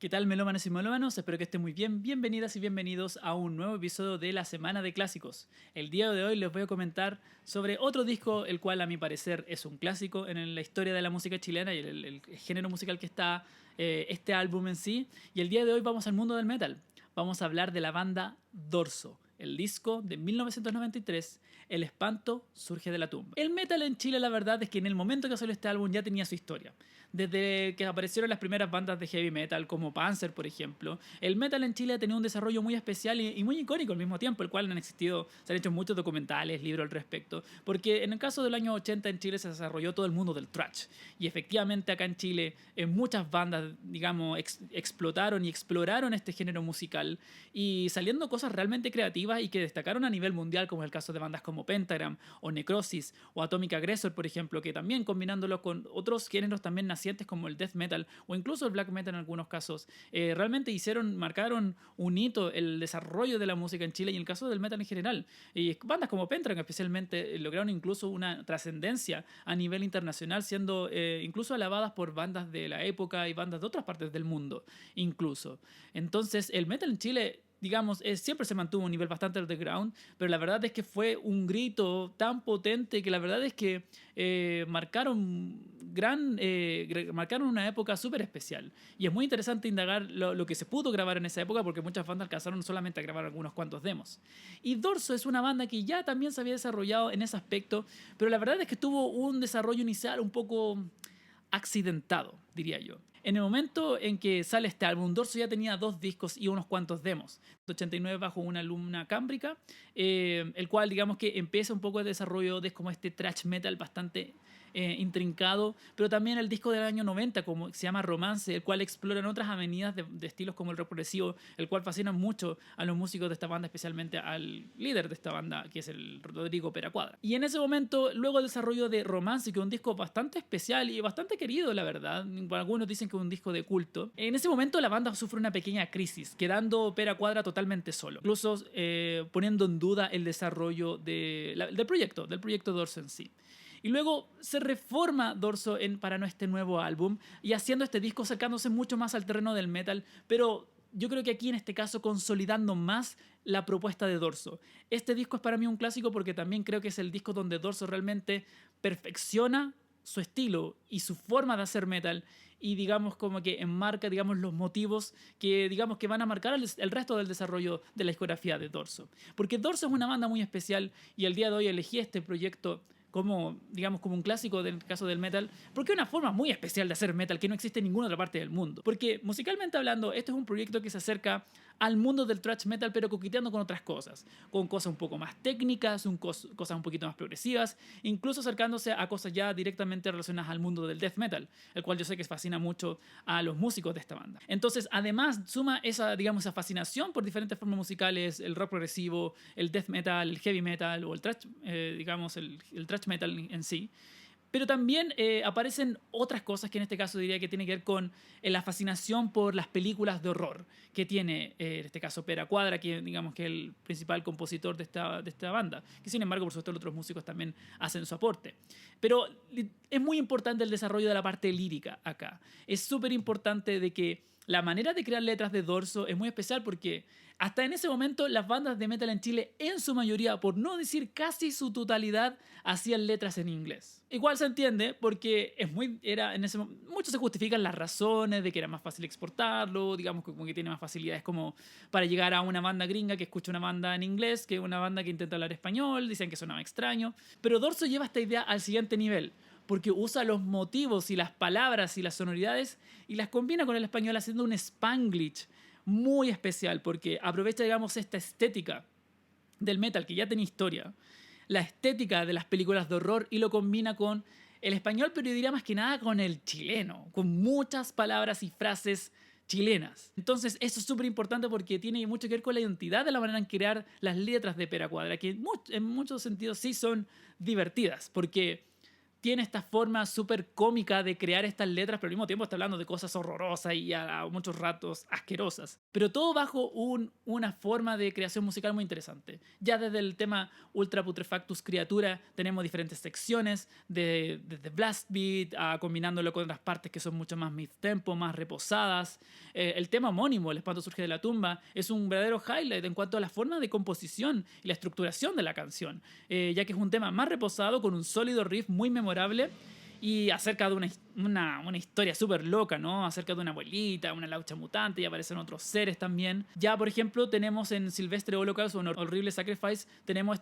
¿Qué tal, melómanos y melómanos? Espero que estén muy bien. Bienvenidas y bienvenidos a un nuevo episodio de la Semana de Clásicos. El día de hoy les voy a comentar sobre otro disco, el cual a mi parecer es un clásico en la historia de la música chilena y el género musical que está este álbum en sí. Y el día de hoy vamos al mundo del metal. Vamos a hablar de la banda Dorso. El disco de 1993, El espanto surge de la tumba. El metal en Chile, la verdad es que en el momento que salió este álbum ya tenía su historia. Desde que aparecieron las primeras bandas de heavy metal, como Panzer, por ejemplo, el metal en Chile ha tenido un desarrollo muy especial y muy icónico al mismo tiempo, el cual han existido, se han hecho muchos documentales, libros al respecto, porque en el caso del año 80 en Chile se desarrolló todo el mundo del thrash, y efectivamente acá en Chile muchas bandas, digamos, explotaron y exploraron este género musical, y saliendo cosas realmente creativas y que destacaron a nivel mundial, como es el caso de bandas como Pentagram, o Necrosis, o Atomic Aggressor, por ejemplo, que también combinándolo con otros géneros también nacientes como el death metal o incluso el black metal en algunos casos, realmente marcaron un hito el desarrollo de la música en Chile y en el caso del metal en general. Y bandas como Pentagram especialmente lograron incluso una trascendencia a nivel internacional, siendo incluso alabadas por bandas de la época y bandas de otras partes del mundo incluso. Entonces el metal en Chile, digamos, siempre se mantuvo a un nivel bastante underground, pero la verdad es que fue un grito tan potente que la verdad es que marcaron una época súper especial. Y es muy interesante indagar lo que se pudo grabar en esa época, porque muchas bandas alcanzaron solamente a grabar algunos cuantos demos. Y Dorso es una banda que ya también se había desarrollado en ese aspecto, pero la verdad es que tuvo un desarrollo inicial un poco accidentado, diría yo. En el momento en que sale este álbum, Dorso ya tenía 2 discos y unos cuantos demos. En 89 bajo una alumna cámbrica, el cual digamos que empieza un poco el desarrollo de como este thrash metal bastante intrincado, pero también el disco del año 90, como se llama Romance, el cual explora en otras avenidas de estilos como el rock progresivo, el cual fascina mucho a los músicos de esta banda, especialmente al líder de esta banda, que es el Rodrigo Peracuadra. Y en ese momento, luego el desarrollo de Romance, que es un disco bastante especial y bastante querido, la verdad, algunos dicen que es un disco de culto, en ese momento la banda sufre una pequeña crisis, quedando Peracuadra totalmente solo, incluso poniendo en duda el desarrollo del proyecto Dorso en sí. Y luego se reforma Dorso para este nuevo álbum y haciendo este disco sacándose mucho más al terreno del metal, pero yo creo que aquí en este caso consolidando más la propuesta de Dorso. Este disco es para mí un clásico porque también creo que es el disco donde Dorso realmente perfecciona su estilo y su forma de hacer metal y digamos como que enmarca digamos los motivos que digamos que van a marcar el resto del desarrollo de la discografía de Dorso. Porque Dorso es una banda muy especial y el día de hoy elegí este proyecto como, digamos, como un clásico del caso del metal, porque es una forma muy especial de hacer metal que no existe en ninguna otra parte del mundo. Porque musicalmente hablando, esto es un proyecto que se acerca al mundo del thrash metal, pero coqueteando con otras cosas, con cosas un poco más técnicas, cosas un poquito más progresivas, incluso acercándose a cosas ya directamente relacionadas al mundo del death metal, el cual yo sé que fascina mucho a los músicos de esta banda. Entonces, además, suma esa, digamos, esa fascinación por diferentes formas musicales, el rock progresivo, el death metal, el heavy metal o el thrash, digamos, el thrash metal en sí. Pero también aparecen otras cosas que en este caso diría que tiene que ver con la fascinación por las películas de horror que tiene, en este caso, Peracuadra, que digamos que es el principal compositor de esta banda, que sin embargo, por supuesto, los otros músicos también hacen su aporte. Pero es muy importante el desarrollo de la parte lírica acá. Es súper importante de que la manera de crear letras de Dorso es muy especial porque hasta en ese momento las bandas de metal en Chile, en su mayoría, por no decir casi su totalidad, hacían letras en inglés. Igual se entiende porque muchos se justifican las razones de que era más fácil exportarlo, digamos que como que tiene más facilidades como para llegar a una banda gringa que escucha una banda en inglés que una banda que intenta hablar español, dicen que sonaba extraño. Pero Dorso lleva esta idea al siguiente nivel, porque usa los motivos y las palabras y las sonoridades y las combina con el español haciendo un spanglish muy especial, porque aprovecha, digamos, esta estética del metal que ya tenía historia, la estética de las películas de horror y lo combina con el español, pero yo diría más que nada con el chileno, con muchas palabras y frases chilenas. Entonces eso es súper importante porque tiene mucho que ver con la identidad de la manera en crear las letras de Peracuadra, que en muchos sentidos sí son divertidas, porque tiene esta forma súper cómica de crear estas letras, pero al mismo tiempo está hablando de cosas horrorosas y a muchos ratos asquerosas. Pero todo bajo una forma de creación musical muy interesante. Ya desde el tema Ultra Putrefactus Creatura tenemos diferentes secciones, desde Blast Beat, combinándolo con otras partes que son mucho más mid-tempo, más reposadas. El tema homónimo, El espanto surge de la tumba, es un verdadero highlight en cuanto a la forma de composición y la estructuración de la canción, ya que es un tema más reposado con un sólido riff muy memorable y acerca de una historia súper loca, ¿no? Acerca de una abuelita, una laucha mutante, y aparecen otros seres también. Ya, por ejemplo, tenemos en Silvestre Holocaust o en Horrible Sacrifice, tenemos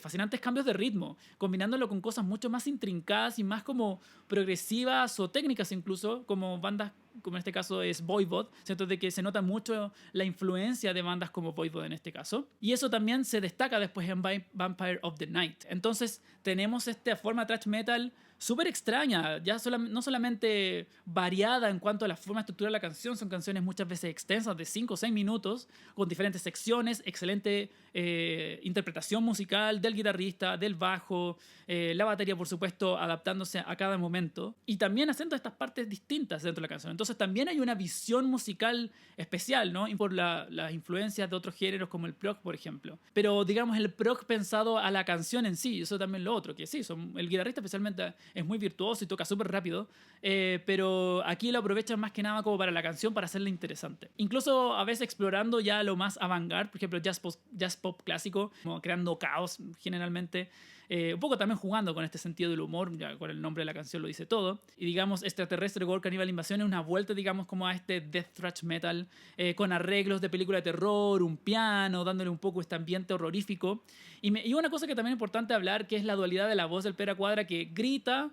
fascinantes cambios de ritmo, combinándolo con cosas mucho más intrincadas y más como progresivas o técnicas incluso, como bandas como en este caso es Voivod, ¿cierto? De que se nota mucho la influencia de bandas como Voivod en este caso. Y eso también se destaca después en Vampire of the Night. Entonces tenemos esta forma thrash metal súper extraña, ya no solamente variada en cuanto a la forma de estructura de la canción, son canciones muchas veces extensas de 5 o 6 minutos, con diferentes secciones, excelente interpretación musical del guitarrista, del bajo, la batería por supuesto adaptándose a cada momento y también haciendo estas partes distintas dentro de la canción. Entonces también hay una visión musical especial, ¿no? Y por las influencias de otros géneros como el prog, por ejemplo. Pero digamos el prog pensado a la canción en sí, eso también lo otro, que sí, el guitarrista especialmente es muy virtuoso y toca súper rápido, pero aquí lo aprovechan más que nada como para la canción, para hacerla interesante. Incluso a veces explorando ya lo más avant-garde, por ejemplo jazz pop clásico, como creando caos generalmente. Un poco también jugando con este sentido del humor, ya con el nombre de la canción lo dice todo. Y digamos, Extraterrestre Gore Cannibal Invasion es una vuelta, digamos, como a este death thrash metal, con arreglos de película de terror, un piano, dándole un poco este ambiente horrorífico. Y una cosa que también es importante hablar, que es la dualidad de la voz del Pera Quadra, que grita,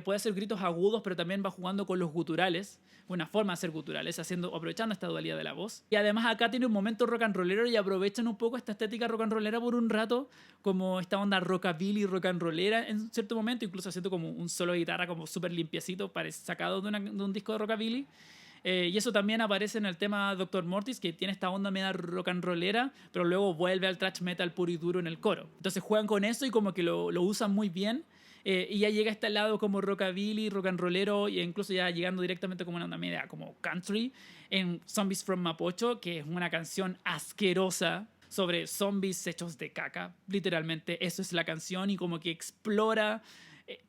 puede hacer gritos agudos, pero también va jugando con los guturales, una forma de hacer guturales, aprovechando esta dualidad de la voz. Y además acá tiene un momento rock and rollero y aprovechan un poco esta estética rock and rollera por un rato, como esta onda rockabilly, rock and rollera en cierto momento, incluso haciendo como un solo de guitarra como súper limpiecito, sacado de un disco de rockabilly. Y eso también aparece en el tema Dr. Mortis, que tiene esta onda media rock and rollera, pero luego vuelve al thrash metal puro y duro en el coro. Entonces juegan con eso y como que lo usan muy bien. Y ya llega a este lado como rockabilly, rock and rollero, e incluso ya llegando directamente como una onda media como country, en Zombies from Mapocho, que es una canción asquerosa sobre zombies hechos de caca. Literalmente, eso es la canción y como que explora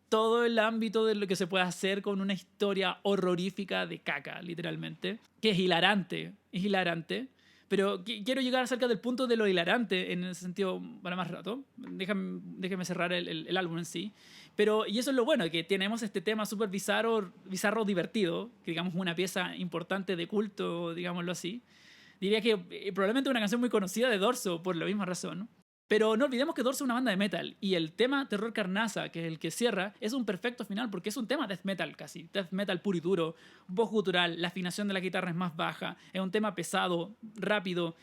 todo el ámbito de lo que se puede hacer con una historia horrorífica de caca, literalmente, que es hilarante, pero quiero llegar acerca del punto de lo hilarante en ese sentido para más rato. Déjame cerrar el álbum en sí. Y eso es lo bueno, que tenemos este tema súper bizarro, divertido, que digamos una pieza importante de culto, digámoslo así. Diría que probablemente una canción muy conocida de Dorso por la misma razón, ¿no? Pero no olvidemos que Dorso es una banda de metal y el tema Terror Carnaza, que es el que cierra, es un perfecto final porque es un tema death metal casi, death metal puro y duro, voz gutural, la afinación de la guitarra es más baja, es un tema pesado, rápido,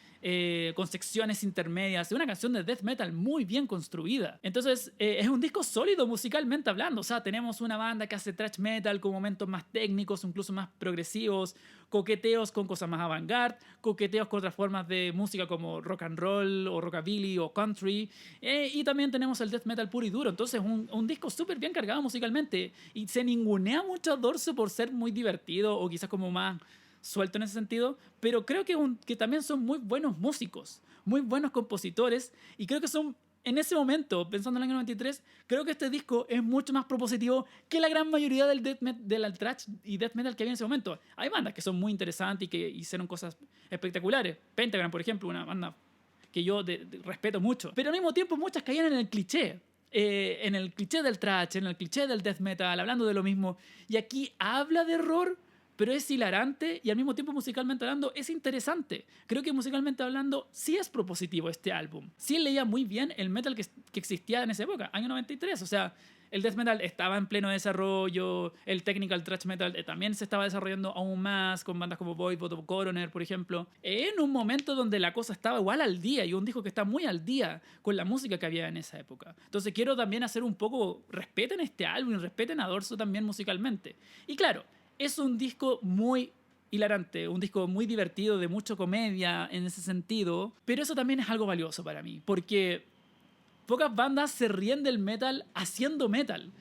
con secciones intermedias, es una canción de death metal muy bien construida. Entonces es un disco sólido musicalmente hablando, o sea, tenemos una banda que hace thrash metal con momentos más técnicos, incluso más progresivos, coqueteos con cosas más avant-garde, coqueteos con otras formas de música como rock and roll o rockabilly o country, y también tenemos el death metal puro y duro. Entonces un disco súper bien cargado musicalmente y se ningunea mucho a Dorso por ser muy divertido o quizás como más suelto en ese sentido, pero creo que también son muy buenos músicos, muy buenos compositores, y creo que son, en ese momento, pensando en el año 93, creo que este disco es mucho más propositivo que la gran mayoría del thrash y death metal que había en ese momento. Hay bandas que son muy interesantes y que hicieron cosas espectaculares. Pentagram, por ejemplo, una banda que yo respeto mucho. Pero al mismo tiempo muchas caían en el cliché. En el cliché del thrash, en el cliché del death metal, hablando de lo mismo. Y aquí habla de horror, pero es hilarante y al mismo tiempo musicalmente hablando es interesante. Creo que musicalmente hablando sí es propositivo este álbum. Sí leía muy bien el metal que existía en esa época, año 93. O sea, el death metal estaba en pleno desarrollo, el technical thrash metal también se estaba desarrollando aún más con bandas como Voivod o Coroner, por ejemplo, en un momento donde la cosa estaba igual al día y un disco que está muy al día con la música que había en esa época. Entonces quiero también hacer un poco, respeten este álbum y respeten a Dorso también musicalmente. Y claro, es un disco muy hilarante, un disco muy divertido, de mucha comedia en ese sentido, pero eso también es algo valioso para mí, porque pocas bandas se ríen del metal haciendo metal.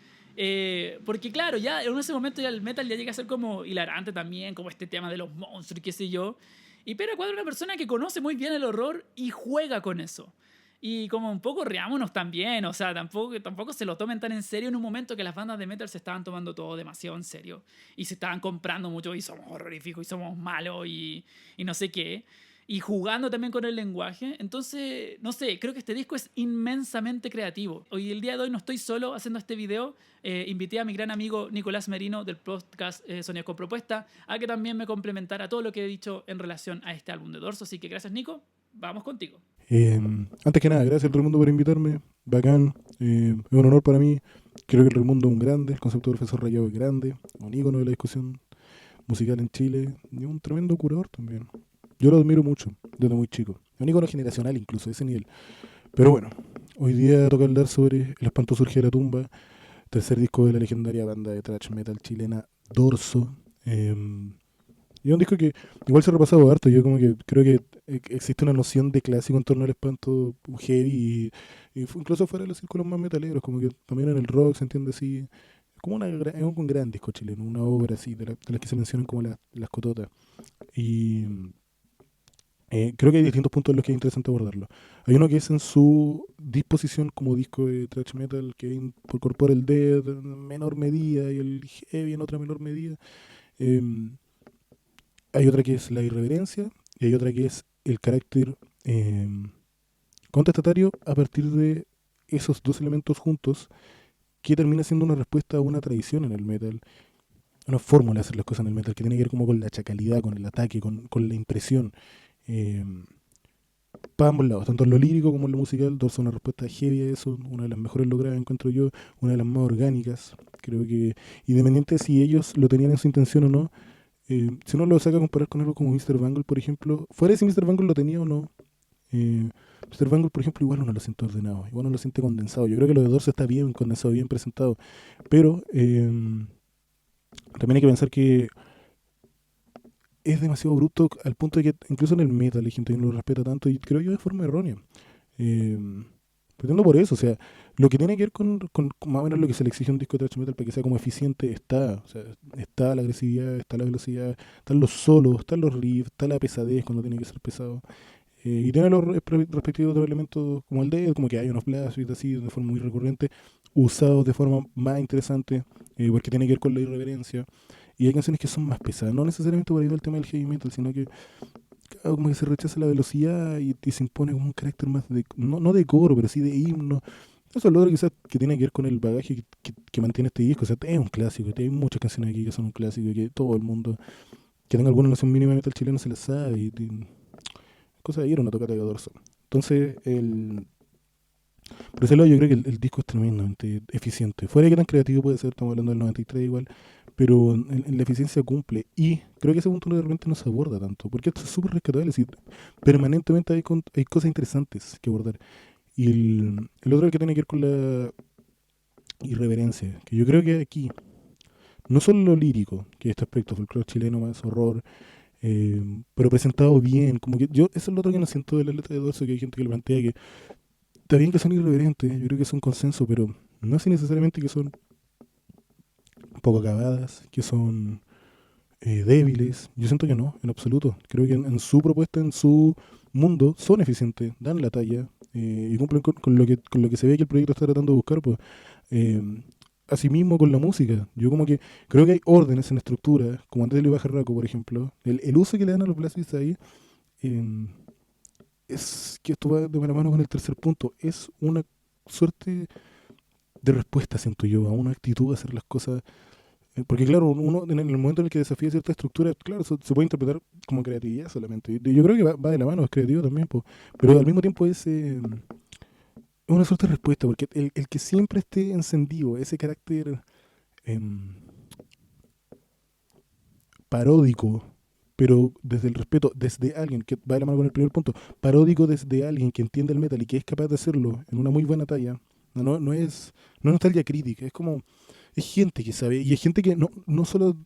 Porque claro, ya en ese momento ya el metal ya llega a ser como hilarante también, como este tema de los monstruos y qué sé yo. Y Pedro Cuadro es una persona que conoce muy bien el horror y juega con eso. Y como un poco riámonos también, o sea, tampoco se lo tomen tan en serio en un momento que las bandas de metal se estaban tomando todo demasiado en serio. Y se estaban comprando mucho y somos horroríficos y somos malos y no sé qué. Y jugando también con el lenguaje. Entonces, no sé, creo que este disco es inmensamente creativo. Hoy, el día de hoy, no estoy solo haciendo este video. Invité a mi gran amigo Nicolás Merino del podcast Sonidos con Propuesta a que también me complementara todo lo que he dicho en relación a este álbum de Dorso. Así que gracias, Nico. Vamos contigo. Antes que nada, gracias al Raimundo por invitarme. Bacán. Es un honor para mí. Creo que el Raimundo es un grande. El concepto del profesor Rayado es grande. Un ícono de la discusión musical en Chile. Y un tremendo curador también. Yo lo admiro mucho desde muy chico. Un ícono generacional incluso, a ese nivel. Pero bueno, hoy día toca hablar sobre El espanto surge de la tumba. Tercer disco de la legendaria banda de thrash metal chilena Dorso. Y es un disco que igual se ha repasado harto. Yo como que creo que existe una noción de clásico en torno al espanto heavy incluso fuera de los círculos más metaleros, como que también en el rock se entiende así. Como es un gran disco chileno, una obra así, de las que se mencionan como las cototas. Y creo que hay distintos puntos en los que es interesante abordarlo. Hay uno que es en su disposición como disco de thrash metal, que incorpora el death en menor medida y el heavy en otra menor medida. Em, Hay otra que es la irreverencia y hay otra que es el carácter eh, contestatario a partir de esos dos elementos juntos que termina siendo una respuesta a una tradición en el metal, una fórmula de hacer las cosas en el metal que tiene que ver como con la chacalidad, con el ataque, con la impresión. Eh, para ambos lados, tanto en lo lírico como en lo musical, Dorso es una respuesta heavy a eso, una de las mejores logradas encuentro yo, una de las más orgánicas. Creo que, independiente de si ellos lo tenían en su intención o no, si uno lo saca a comparar con algo como Mr. Bangle, por ejemplo, fuera de si Mr. Bangle lo tenía o no, Mr. Bangle, por ejemplo, igual uno lo siente ordenado, igual uno lo siente condensado. Yo creo que lo de Dorso está bien condensado, bien presentado, pero también hay que pensar que es demasiado bruto al punto de que incluso en el metal hay gente que no lo respeta tanto y creo yo de forma errónea. Eh, Pretendo por eso, o sea, lo que tiene que ver con más o menos lo que se le exige a un disco de thrash metal para que sea como eficiente está, o sea, está la agresividad, está la velocidad, están los solos, están los riffs, está la pesadez cuando tiene que ser pesado. Y tiene los respectivos otros elementos como el death, como que hay unos blast beats así de forma muy recurrente, usados de forma más interesante, porque tiene que ver con la irreverencia. Y hay canciones que son más pesadas, no necesariamente por ahí va el tema del heavy metal, sino que como que se rechaza la velocidad y se impone como un carácter más de, no de coro, pero sí de himno. Eso es lo otro quizás que tiene que ver con el bagaje que mantiene este disco. O sea, es un clásico, hay muchas canciones aquí que son un clásico y que todo el mundo que tenga alguna noción mínima de metal chileno se las sabe. Cosa de ir a una tocata de Dorso. Entonces, por ese lado yo creo que el disco es tremendamente eficiente. Fuera de que tan creativo puede ser, estamos hablando del 93 igual, pero en la eficiencia cumple. Y creo que ese punto de repente no se aborda tanto, porque esto es súper rescatable, es decir, permanentemente hay cosas interesantes que abordar. Y el otro que tiene que ver con la irreverencia, que yo creo que aquí, no solo lo lírico, que este aspecto folclore chileno más horror, pero presentado bien, como que yo, eso es lo otro que no siento de la letra de Dorso, que hay gente que lo plantea que está bien que son irreverentes, yo creo que es un consenso, pero no así necesariamente que son poco acabadas, que son débiles. Yo siento que no, en absoluto. Creo que en su propuesta, en su mundo, son eficientes, dan la talla y cumplen con lo que se ve que el proyecto está tratando de buscar. Pues, eh, asimismo con la música. Yo como que creo que hay órdenes en estructura, como antes de Iba Jarraco, por ejemplo. El uso que le dan a los blast ahí eh, es que esto va de la mano con el tercer punto. Es una suerte de respuesta, siento yo, a una actitud de hacer las cosas. Porque claro, uno en el momento en el que desafía cierta estructura, claro, se puede interpretar como creatividad solamente. Y yo creo que va de la mano, es creativo también, po. Pero al mismo tiempo es una suerte de respuesta, porque el que siempre esté encendido, ese carácter em, paródico, pero desde el respeto, desde alguien, que va de la mano con el primer punto, paródico desde alguien que entiende el metal y que es capaz de hacerlo en una muy buena talla, no es nostalgia crítica, es como, es gente que sabe, y es gente que no solo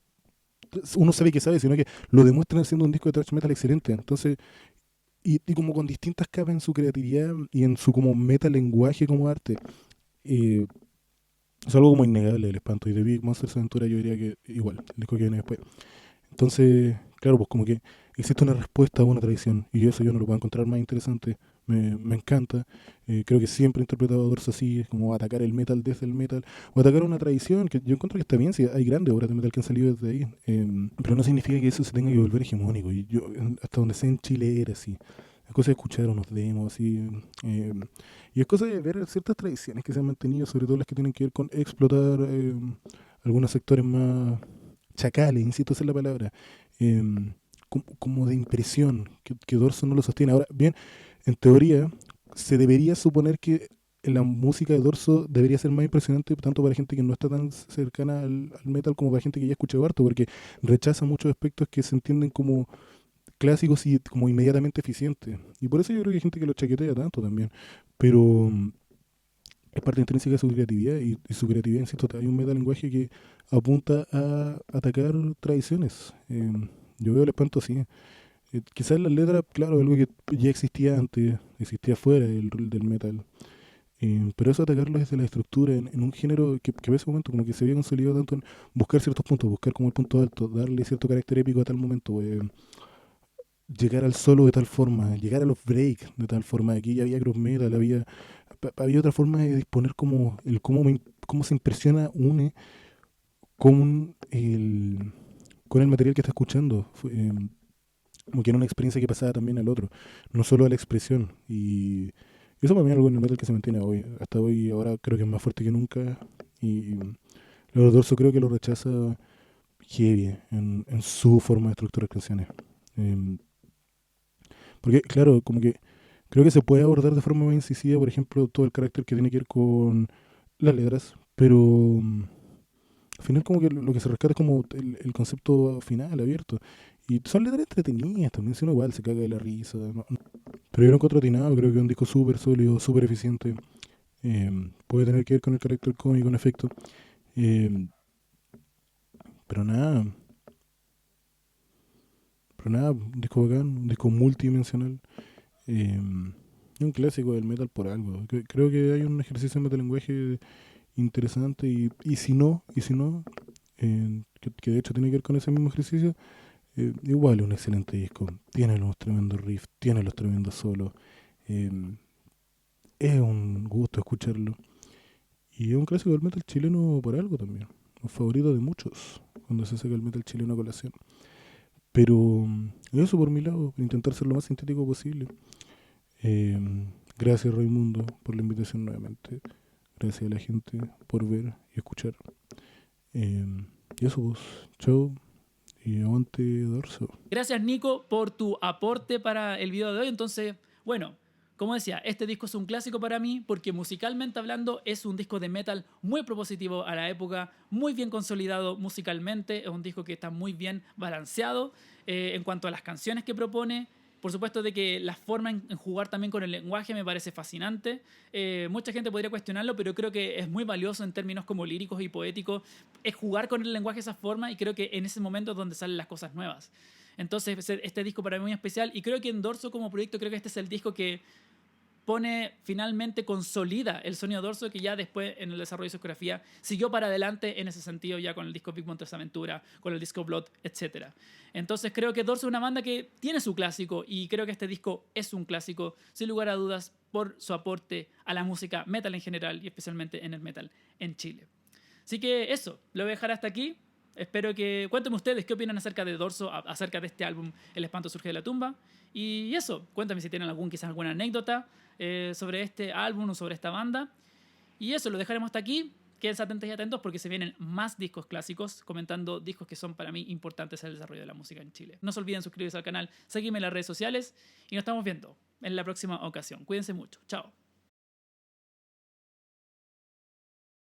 uno sabe que sabe, sino que lo demuestran haciendo un disco de thrash metal excelente. Entonces, y como con distintas capas en su creatividad y en su como metalenguaje como arte. Eh, es algo como innegable el espanto. Y de Big Monsters Aventura yo diría que igual, el disco que viene después. Entonces, claro, pues como que existe una respuesta a una tradición y eso yo no lo puedo encontrar más interesante. Me encanta. Creo que siempre he interpretado a Dorso así, es como atacar el metal desde el metal o atacar una tradición que yo encuentro que está bien, si hay grandes obras de metal que han salido desde ahí, pero no significa que eso se tenga que volver hegemónico. Y yo, hasta donde sé en Chile era así. Es cosa de escuchar unos demos así. Y es cosa de ver ciertas tradiciones que se han mantenido, sobre todo las que tienen que ver con explotar algunos sectores más chacales, insisto, esa es la palabra, como de impresión, que Dorso no lo sostiene. Ahora, bien, en teoría, se debería suponer que la música de Dorso debería ser más impresionante tanto para gente que no está tan cercana al metal como para gente que ya escucha harto, porque rechaza muchos aspectos que se entienden como clásicos y como inmediatamente eficientes. Y por eso yo creo que hay gente que lo chaquetea tanto también. Pero es parte intrínseca de su creatividad y su creatividad, insisto, hay un metalenguaje que apunta a atacar tradiciones. Yo veo el espanto así. Quizás las letras, claro, algo que ya existía antes, existía fuera del metal. Pero eso atacarlo desde la estructura, en un género que en ese momento como que se había consolidado tanto en buscar ciertos puntos, buscar como el punto alto, darle cierto carácter épico a tal momento, llegar al solo de tal forma, llegar a los breaks de tal forma. Aquí ya había groove metal, había otra forma de disponer como el cómo se impresiona une con el material que está escuchando. Como que era una experiencia que pasaba también al otro, no solo a la expresión. Y eso para mí es algo en el metal que se mantiene hoy. Hasta hoy, ahora creo que es más fuerte que nunca. Y los Dorso creo que lo rechaza heavy en su forma de estructurar canciones. Em, Porque, claro, como que creo que se puede abordar de forma más incisiva, por ejemplo, todo el carácter que tiene que ver con las letras, pero al final como que lo que se rescata es como el concepto final, abierto. Y son letras entretenidas también, si uno igual se caga de la risa. Pero yo lo encuentro atinado, creo que es un disco súper sólido, súper eficiente. Puede tener que ver con el carácter cómico en efecto. Eh, pero nada, pero nada, un disco bacán, un disco multidimensional. Eh, es un clásico del metal por algo. Creo que hay un ejercicio de metalenguaje interesante y si no, que de hecho tiene que ver con ese mismo ejercicio, igual es un excelente disco. Tiene los tremendos riffs, tiene los tremendos solos. eh, es un gusto escucharlo. Y es un clásico del metal chileno por algo también. Un favorito de muchos cuando se saca el metal chileno a colación. Pero eso por mi lado, intentar ser lo más sintético posible. Eh, Gracias Raimundo por la invitación nuevamente. Gracias a la gente por ver y escuchar. Eh, y eso pues, chao y aguante Dorso. Gracias, Nico, por tu aporte para el video de hoy. Entonces, bueno, como decía, este disco es un clásico para mí porque musicalmente hablando es un disco de metal muy propositivo a la época, muy bien consolidado musicalmente, es un disco que está muy bien balanceado en cuanto a las canciones que propone. Por supuesto de que la forma en jugar también con el lenguaje me parece fascinante. Mucha gente podría cuestionarlo, pero creo que es muy valioso en términos como líricos y poéticos. Es jugar con el lenguaje de esa forma y creo que en ese momento es donde salen las cosas nuevas. Entonces este disco para mí es muy especial y creo que en Dorso como proyecto creo que este es el disco que finalmente consolida el sonido Dorso que ya después en el desarrollo de su discografía siguió para adelante en ese sentido ya con el disco Big Monsters Aventura, con el disco Blood, etc. Entonces creo que Dorso es una banda que tiene su clásico y creo que este disco es un clásico sin lugar a dudas por su aporte a la música metal en general y especialmente en el metal en Chile. Así que eso, lo voy a dejar hasta aquí. Espero que cuéntenme ustedes qué opinan acerca de Dorso, acerca de este álbum El espanto surge de la tumba. Y eso, cuéntame si tienen quizás alguna anécdota sobre este álbum o sobre esta banda. Y eso, lo dejaremos hasta aquí. Quédense atentos y atentos porque se vienen más discos clásicos, comentando discos que son para mí importantes en el desarrollo de la música en Chile. No se olviden suscribirse al canal, seguirme en las redes sociales y nos estamos viendo en la próxima ocasión. Cuídense mucho. Chao.